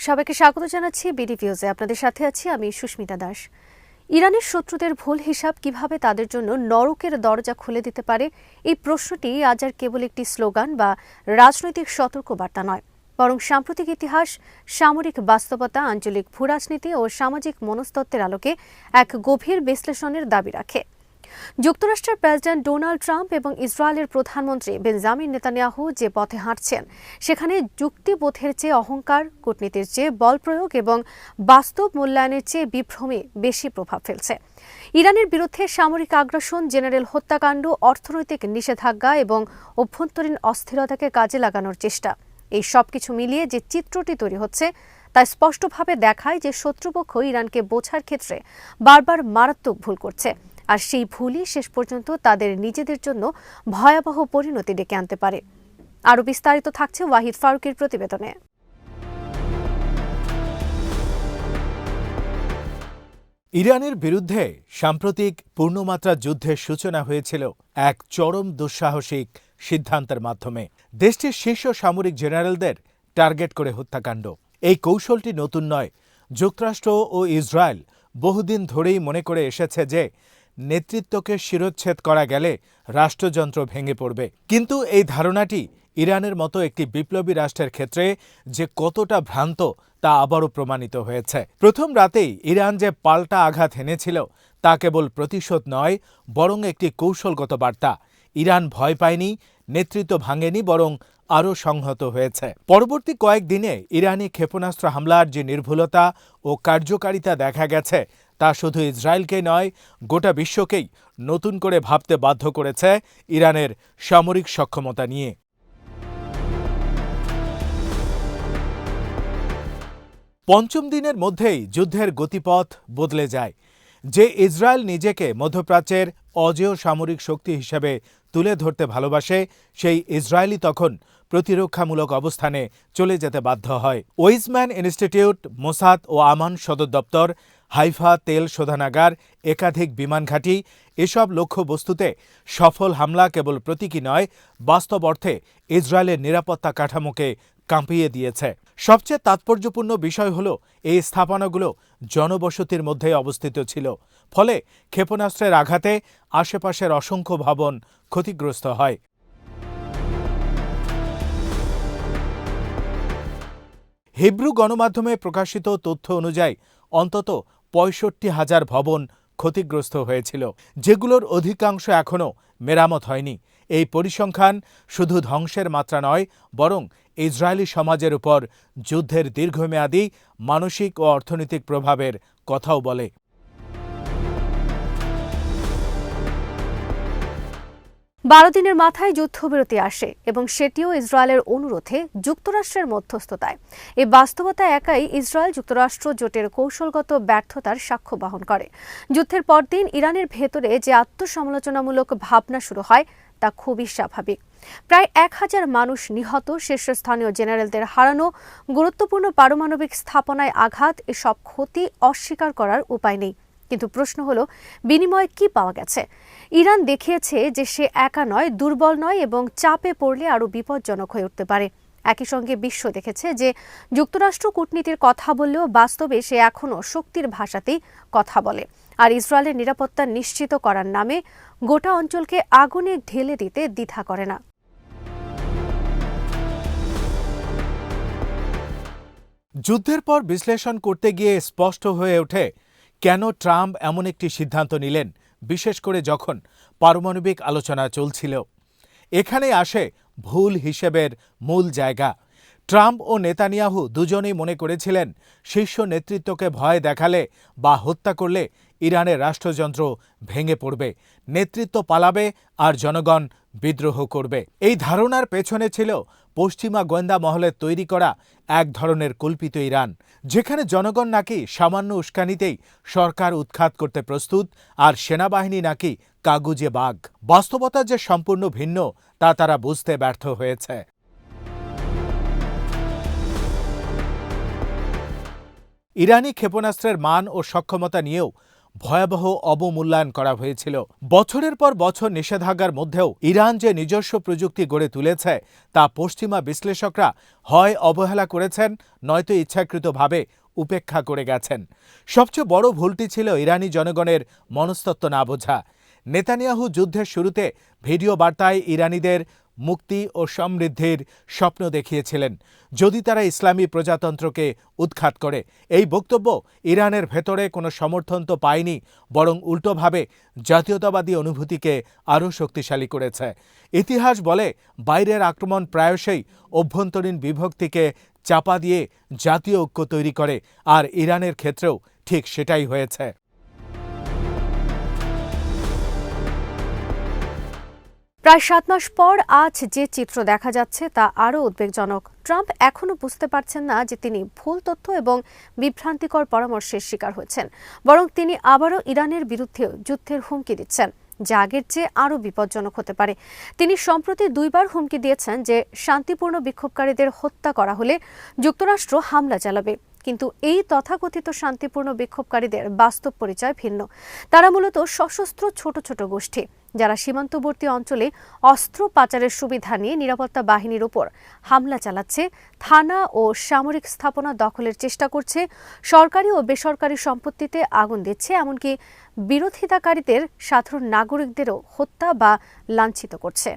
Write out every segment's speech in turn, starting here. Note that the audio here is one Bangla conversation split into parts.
সবাইকে স্বাগত জানাচ্ছি বিডি ভিউজে। আপনাদের সাথে আছি আমি সুস্মিতা দাস। ইরানের শত্রুদের ভুল হিসাব কিভাবে তাদের জন্য নরকের দরজা খুলে দিতে পারে, এই প্রশ্নটি আজ আর কেবল একটি স্লোগান বা রাজনৈতিক সতর্কবার্তা নয়, বরং সাম্প্রতিক ইতিহাস, সামরিক বাস্তবতা, আঞ্চলিক ভূরাজনীতি ও সামাজিক মনস্তত্ত্বের আলোকে এক গভীর বিশ্লেষণের দাবি রাখে। যুক্তরাষ্ট্রের প্রেসিডেন্ট ডোনাল্ড ট্রাম্প এবং ইসরায়েলের প্রধানমন্ত্রী বেঞ্জামিন নেতানিয়াহু যে পথে হাঁটছেন, সেখানে যুক্তিবোধের চেয়ে অহংকার, কূটনীতির চেয়ে বল প্রয়োগ এবং বাস্তব মূল্যায়নের চেয়ে বিভ্রমে বেশি প্রভাব ফেলছে। ইরানের বিরুদ্ধে সামরিক আগ্রাসন, জেনারেল হত্যাকাণ্ড, অর্থনৈতিক নিষেধাজ্ঞা এবং অভ্যন্তরীণ অস্থিরতাকে কাজে লাগানোর চেষ্টা, এই সবকিছু মিলিয়ে যে চিত্রটি তৈরি হচ্ছে তা স্পষ্টভাবে দেখায় যে শত্রুপক্ষ ইরানকে বোঝার ক্ষেত্রে বারবার মারাত্মক ভুল করছে, আর সেই ভুলই শেষ পর্যন্ত তাদের নিজেদের জন্য ভয়াবহ পরিণতি ডেকে আনতে পারে। আরও বিস্তারিত থাকছে ওয়াহিদ ফারুকের প্রতিবেদনে। ইরানের বিরুদ্ধে সাম্প্রতিক পূর্ণমাত্রা যুদ্ধের সূচনা হয়েছিল এক চরম দুঃসাহসিক সিদ্ধান্তের মাধ্যমে। দেশটির শীর্ষ সামরিক জেনারেলদের টার্গেট করে হত্যাকাণ্ড। এই কৌশলটি নতুন নয়। যুক্তরাষ্ট্র ও ইসরায়েল বহুদিন ধরেই মনে করে এসেছে যে নেতৃত্বকে শিরোচ্ছেদ করা গেলে রাষ্ট্রযন্ত্র ভেঙে পড়বে। কিন্তু এই ধারণাটি ইরানের মতো একটি বিপ্লবী রাষ্ট্রের ক্ষেত্রে যে কতটা ভ্রান্ত তা আবারও প্রমাণিত হয়েছে। প্রথম রাতেই ইরান যে পাল্টা আঘাত এনেছিল তা কেবল প্রতিশোধ নয়, বরং একটি কৌশলগত বার্তা। ইরান ভয় পায়নি, নেতৃত্ব ভাঙেনি, বরং আরও সংহত হয়েছে। পরবর্তী কয়েকদিনে ইরানি ক্ষেপণাস্ত্র হামলার যে নির্ভুলতা ও কার্যকারিতা দেখা গেছে, তা শুধু ইসরায়েলকেই নয়, গোটা বিশ্বকেই নতুন করে ভাবতে বাধ্য করেছে ইরানের সামরিক সক্ষমতা নিয়ে। পঞ্চম দিনের মধ্যেই যুদ্ধের গতিপথ বদলে যায়। যে ইসরায়েল নিজেকে মধ্যপ্রাচ্যের অজেয় সামরিক শক্তি হিসেবে তুলে ধরতে ভালোবাসে, সেই ইসরায়েলই তখন প্রতিরক্ষামূলক অবস্থানে চলে যেতে বাধ্য হয়। ওয়েইজম্যান ইনস্টিটিউট, মোসাদ ও আমান সদর দপ্তর, হাইফা তেল শোধনাগার, একাধিক বিমান ঘাঁটি, এসব লক্ষ্যবস্তুতে সফল হামলা কেবল প্রতীকী নয়, বাস্তব অর্থে ইসরায়েলের নিরাপত্তা কাঠামোকে কাঁপিয়ে দিয়েছে। সবচেয়ে তাৎপর্যপূর্ণ বিষয় হল, এই স্থাপনাগুলো জনবসতির মধ্যে অবস্থিত ছিল। ফলে ক্ষেপণাস্ত্রের আঘাতে আশেপাশের অসংখ্য ভবন ক্ষতিগ্রস্ত হয়। হিব্রু গণমাধ্যমে প্রকাশিত তথ্য অনুযায়ী অন্তত ৬৫,০০০ ভবন ক্ষতিগ্রস্ত হয়েছিল, যেগুলোর অধিকাংশ এখনও মেরামত হয়নি। এই পরিসংখ্যান শুধু ধ্বংসের মাত্রা নয়, বরং ইসরায়েলি সমাজের উপর যুদ্ধের দীর্ঘমেয়াদী মানসিক ও অর্থনৈতিক প্রভাবের কথাও বলে। বারো দিনের মাথায় যুদ্ধবিরতি আসে এবং সেটিও ইসরায়েলের অনুরোধে, যুক্তরাষ্ট্রের মধ্যস্থতায়। এই বাস্তবতা একাই ইসরায়েল যুক্তরাষ্ট্র জোটের কৌশলগত ব্যর্থতার সাক্ষ্য বহন করে। যুদ্ধের পরদিন ইরানের ভেতরে যে আত্মসমালোচনামূলক ভাবনা শুরু হয়, তা খুবই স্বাভাবিক। প্রায় ১,০০০ মানুষ নিহত, শীর্ষস্থানীয় জেনারেলদের হারানো, গুরুত্বপূর্ণ পারমাণবিক স্থাপনায় আঘাত, এসব ক্ষতি অস্বীকার করার উপায় নেই। কিন্তু প্রশ্ন হলো, বিনিময়ে কি পাওয়া গেছে? ইরান দেখিয়েছে যে সে একা নয়, দুর্বল নয় এবং চাপে পড়লে আরও বিপজ্জনক হয়ে উঠতে পারে। একই সঙ্গে বিশ্ব দেখেছে যে যুক্তরাষ্ট্র কূটনীতির কথা বললেও বাস্তবে সে এখনও শক্তির ভাষাতেই কথা বলে, আর ইসরায়েলের নিরাপত্তা নিশ্চিত করার নামে গোটা অঞ্চলকে আগুনে ঢেলে দিতে দ্বিধা করে না। যুদ্ধের পর বিশ্লেষণ করতে গিয়ে স্পষ্ট হয়ে ওঠে কেন ট্রাম্প এমন একটি সিদ্ধান্ত নিলেন, বিশেষ করে যখন পারমাণবিক আলোচনা চলছিল। এখানে আসে ভুল হিসেবের মূল জায়গা। ট্রাম্প ও নেতানিয়াহু দুজনেই মনে করেছিলেন, শীর্ষ নেতৃত্বকে ভয় দেখালে বা হত্যা করলে ইরানের রাষ্ট্রযন্ত্র ভেঙে পড়বে, নেতৃত্ব পালাবে আর জনগণ বিদ্রোহ করবে। এই ধারণার পেছনে ছিল পশ্চিমা গোয়েন্দা মহলের তৈরি করা এক ধরনের কল্পিত ইরান, যেখানে জনগণ নাকি সামান্য উস্কানিতেই সরকার উৎখাত করতে প্রস্তুত, আর সেনাবাহিনী নাকি কাগুজে বাঘ। বাস্তবতা যে সম্পূর্ণ ভিন্ন তা তারা বুঝতে ব্যর্থ হয়েছে। ইরানি ক্ষেপণাস্ত্রের মান ও সক্ষমতা নিয়েও ভয়াবহ অবমূল্যায়ন করা হয়েছিল। বছরের পর বছর নিষেধাজ্ঞার মধ্যেও ইরান যে নিজস্ব প্রযুক্তি গড়ে তুলেছে তা পশ্চিমা বিশ্লেষকরা হয় অবহেলা করেছেন, নয়তো ইচ্ছাকৃতভাবে উপেক্ষা করে গেছেন। সবচেয়ে বড় ভুলটি ছিল ইরানি জনগণের মনস্তত্ত্ব না বোঝা। নেতানিয়াহু যুদ্ধের শুরুতে ভিডিও বার্তায় ইরানিদের মুক্তি ও সমৃদ্ধির স্বপ্ন দেখিয়েছিলেন যদি তারা ইসলামী প্রজাতন্ত্রকে উৎখাত করে। এই বক্তব্য ইরানের ভেতরে কোনো সমর্থন তো পায়নি, বরং উল্টোভাবে জাতীয়তাবাদী অনুভূতিকে আরও শক্তিশালী করেছে। ইতিহাস বলে বাইরের আক্রমণ প্রায়শই অভ্যন্তরীণ বিভক্তিকে চাপা দিয়ে জাতীয় ঐক্য তৈরি করে, আর ইরানের ক্ষেত্রেও ঠিক সেটাই হয়েছে। প্রায় 7 মাস পর আজ যে চিত্র দেখা যাচ্ছে তা আরও উদ্বেগজনক। ট্রাম্প এখনও বুঝতে পারছেন না যে তিনি ভুল তথ্য এবং বিভ্রান্তিকর পরামর্শের শিকার হয়েছেন, বরং তিনি আবারও ইরানের বিরুদ্ধে যুদ্ধের হুমকি দিচ্ছেন, যা আগের চেয়ে আরও বিপজ্জনক হতে পারে। তিনি সম্প্রতি 2 বার হুমকি দিয়েছেন যে শান্তিপূর্ণ বিক্ষোভকারীদের হত্যা করা হলে যুক্তরাষ্ট্র হামলা চালাবে। কিন্তু এই তথাকথিত শান্তিপূর্ণ বিক্ষোভকারীদের বাস্তব পরিচয় ভিন্ন। তারা মূলত সশস্ত্র ছোট ছোট গোষ্ঠী, যারা সীমান্তবর্তী অঞ্চলে অস্ত্র পাচারের সুবিধা নিয়ে নিরাপত্তা বাহিনীর উপর হামলা চালাচ্ছে, থানা ও সামরিক স্থাপনা দখলের চেষ্টা করছে, সরকারি ও বেসরকারি সম্পত্তিতে আগুন দিচ্ছে, এমনকি বিরোধিতাকারীদের সাধারণ নাগরিকদেরও হত্যা বা লাঞ্ছিত করছে।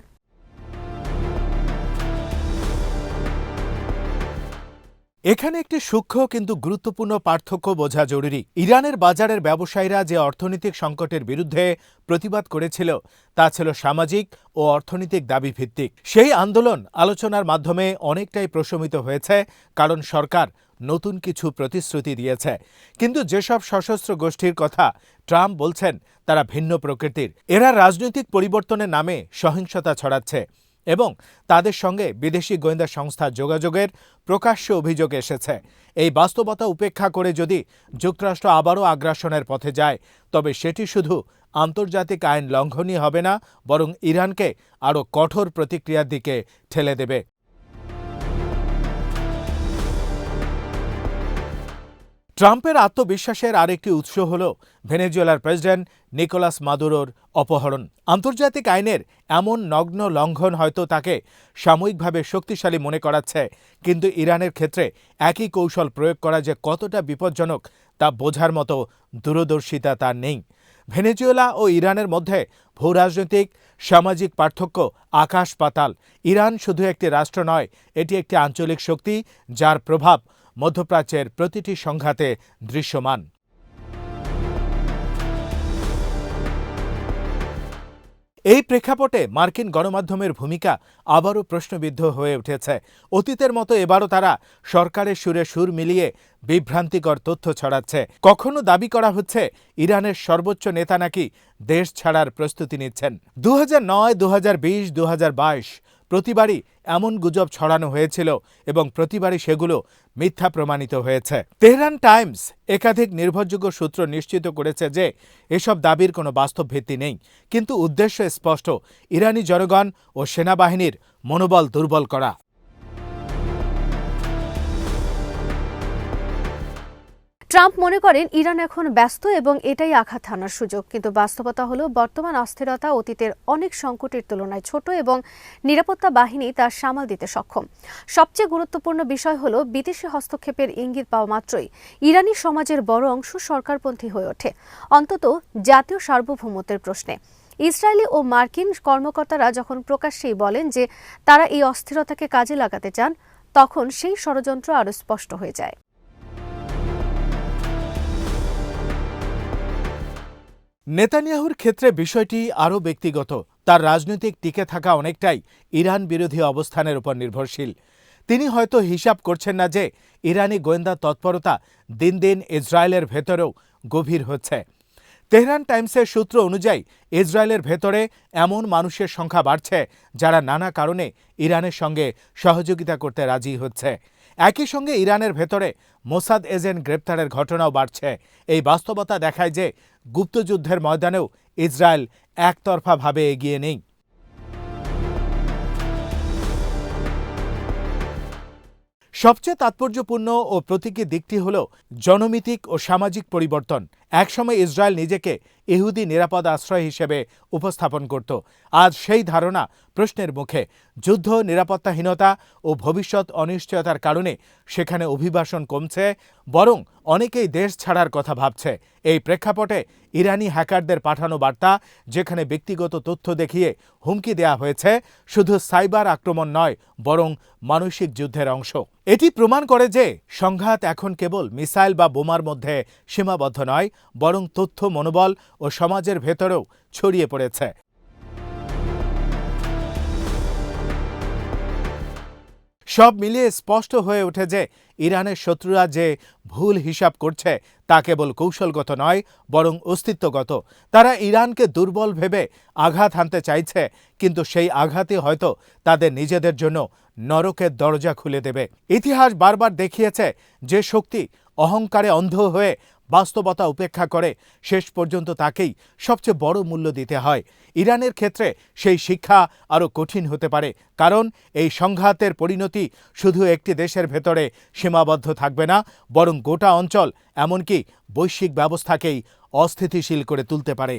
এখানে একটি সূক্ষ্ম কিন্তু গুরুত্বপূর্ণ পার্থক্য বোঝা জরুরি। ইরানের বাজারের ব্যবসায়ীরা যে অর্থনৈতিক সংকটের বিরুদ্ধে প্রতিবাদ করেছিল তা ছিল সামাজিক ও অর্থনৈতিক দাবি ভিত্তিক। সেই আন্দোলন আলোচনার মাধ্যমে অনেকটাই প্রশমিত হয়েছে, কারণ সরকার নতুন কিছু প্রতিশ্রুতি দিয়েছে। কিন্তু যেসব সশস্ত্র গোষ্ঠীর কথা ট্রাম্প বলছেন তারা ভিন্ন প্রকৃতির। এরা রাজনৈতিক পরিবর্তনের নামে সহিংসতা ছড়াচ্ছে এবং তাদের সঙ্গে বিদেশি গোয়েন্দা সংস্থার যোগাযোগের প্রকাশ্য অভিযোগ এসেছে। এই বাস্তবতা উপেক্ষা করে যদি যুক্তরাষ্ট্র আবারও আগ্রাসনের পথে যায়, তবে সেটি শুধু আন্তর্জাতিক আইন লঙ্ঘনই হবে না, বরং ইরানকে আরও কঠোর প্রতিক্রিয়ার দিকে ঠেলে দেবে। ট্রাম্পের আত্মবিশ্বাসের আরেকটি উৎস হল ভেনেজুয়েলার প্রেসিডেন্ট নিকোলাস মাদুরোর অপহরণ। আন্তর্জাতিক আইনের এমন নগ্ন লঙ্ঘন হয়তো তাকে সাময়িকভাবে শক্তিশালী মনে করাচ্ছে, কিন্তু ইরানের ক্ষেত্রে একই কৌশল প্রয়োগ করা যে কতটা বিপজ্জনক তা বোঝার মতো দূরদর্শিতা তার নেই। ভেনেজুয়েলা ও ইরানের মধ্যে ভূরাজনৈতিক সামাজিক পার্থক্য আকাশ পাতাল। ইরান শুধু একটি রাষ্ট্র নয়, এটি একটি আঞ্চলিক শক্তি যার প্রভাব মধ্যপ্রাচ্যের প্রতিটি সংঘাতে দৃশ্যমান। এই প্রেক্ষাপটে মার্কিন গণমাধ্যমের ভূমিকা আবারও প্রশ্নবিদ্ধ হয়ে উঠেছে। অতীতের মতো এবারও তারা সরকারের সুরে সুর মিলিয়ে বিভ্রান্তিকর তথ্য ছড়াচ্ছে। কখনো দাবি করা হচ্ছে ইরানের সর্বোচ্চ নেতা নাকি দেশ ছাড়ার প্রস্তুতি নিচ্ছেন। 2009, 2020, 2022 প্রতিবারই এমন গুজব ছড়ানো হয়েছিল এবং প্রতিবারই সেগুলো মিথ্যা প্রমাণিত হয়েছে। তেহরান টাইমস একাধিক নির্ভরযোগ্য সূত্র নিশ্চিত করেছে যে এসব দাবির কোনো বাস্তব ভিত্তি নেই, কিন্তু উদ্দেশ্য স্পষ্ট: ইরানি জনগণ ও সেনাবাহিনীর মনোবল দুর্বল করা। ট্রাম্প মনে করেন ইরান এখন ব্যস্ত এবং এটাই আঘাত হানার সুযোগ, কিন্তু বাস্তবতা হলো বর্তমান অস্থিরতা অতীতের অনেক সংকটের তুলনায় ছোট এবং নিরাপত্তা বাহিনী তা সামাল দিতে সক্ষম। সবচেয়ে গুরুত্বপূর্ণ বিষয় হলো বিদেশি হস্তক্ষেপের ইঙ্গিত পাওয়া মাত্রই ইরানি সমাজের বড় অংশ সরকারপন্থী হয়ে ওঠে, অন্তত জাতীয় সার্বভৌমত্বের প্রশ্নে। ইসরায়েলি ও মার্কিন কর্মকর্তারা যখন প্রকাশ্যেই বলেন যে তারা এই অস্থিরতাকে কাজে লাগাতে চান, তখন সেই ষড়যন্ত্র আরও স্পষ্ট হয়ে যায়। নেতানিয়াহুর ক্ষেত্রে বিষয়টি আরও ব্যক্তিগত। তার রাজনৈতিক টিকে থাকা অনেকটাই ইরান বিরোধী অবস্থানের উপর নির্ভরশীল। তিনি হয়তো হিসাব করছেন না যে ইরানি গোয়েন্দা তৎপরতা দিন দিন ইসরায়েলের ভেতরেও গভীর হচ্ছে। তেহরান টাইমসের সূত্র অনুযায়ী ইসরায়েলের ভেতরে এমন মানুষের সংখ্যা বাড়ছে যারা নানা কারণে ইরানের সঙ্গে সহযোগিতা করতে রাজি হচ্ছে। একই সঙ্গে ইরানের ভেতরে মোসাদ এজেন্ট গ্রেপ্তারের ঘটনাও বাড়ছে। এই বাস্তবতা দেখায় যে গুপ্তযুদ্ধের ময়দানেও ইসরায়েল একতরফাভাবে এগিয়ে নেই। সবচেয়ে তাৎপর্যপূর্ণ ও প্রতীকী দিকটি হল জনমিতিক ও সামাজিক পরিবর্তন। একসময় ইসরায়েল নিজেকে ইহুদি নিরাপদ আশ্রয় হিসেবে উপস্থাপন করত। আজ সেই ধারণা প্রশ্নের মুখে। যুদ্ধ, নিরাপত্তাহীনতা ও ভবিষ্যৎ অনিশ্চয়তার কারণে সেখানে অভিবাসন কমছে, বরং অনেকেই দেশ ছাড়ার কথা ভাবছে। এই প্রেক্ষাপটে ইরানি হ্যাকারদের পাঠানো বার্তা, যেখানে ব্যক্তিগত তথ্য দেখিয়ে হুমকি দেয়া হয়েছে, শুধু সাইবার আক্রমণ নয়, বরং মানসিক যুদ্ধের অংশ। এটি প্রমাণ করে যে সংঘাত এখন কেবল মিসাইল বা বোমার মধ্যে সীমাবদ্ধ নয়, বরং তথ্য, মনোবল ও সমাজের ভেতরেও ছড়িয়ে পড়েছে। সব মিলিয়ে স্পষ্ট হয়ে ওঠে যে ইরানের শত্রুরা যে ভুল হিসাব করছে তা কেবল কৌশলগত নয়, বরং অস্তিত্বগত। তারা ইরানকে দুর্বল ভেবে আঘাত হানতে চাইছে, কিন্তু সেই আঘাতই হয়তো তাদের নিজেদের জন্য নরকের দরজা খুলে দেবে। ইতিহাস বারবার দেখিয়েছে যে শক্তি অহংকারে অন্ধ হয়ে বাস্তবতা উপেক্ষা করে, শেষ পর্যন্ত তাকেই সবচেয়ে বড় মূল্য দিতে হয়। ইরানের ক্ষেত্রে সেই শিক্ষা আরও কঠিন হতে পারে, কারণ এই সংঘাতের পরিণতি শুধু একটি দেশের ভেতরে সীমাবদ্ধ থাকবে না, বরং গোটা অঞ্চল, এমনকি বৈশ্বিক ব্যবস্থাকেই অস্থিতিশীল করে তুলতে পারে।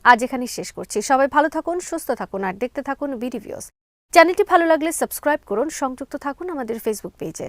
আজ এখানেই শেষ করছি। সবাই ভালো থাকুন, সুস্থ থাকুন আর দেখতে থাকুন বিডি ভিউজ। চ্যানেলটি ভালো লাগলে সাবস্ক্রাইব করুন, সংযুক্ত থাকুন আমাদের ফেসবুক পেজে।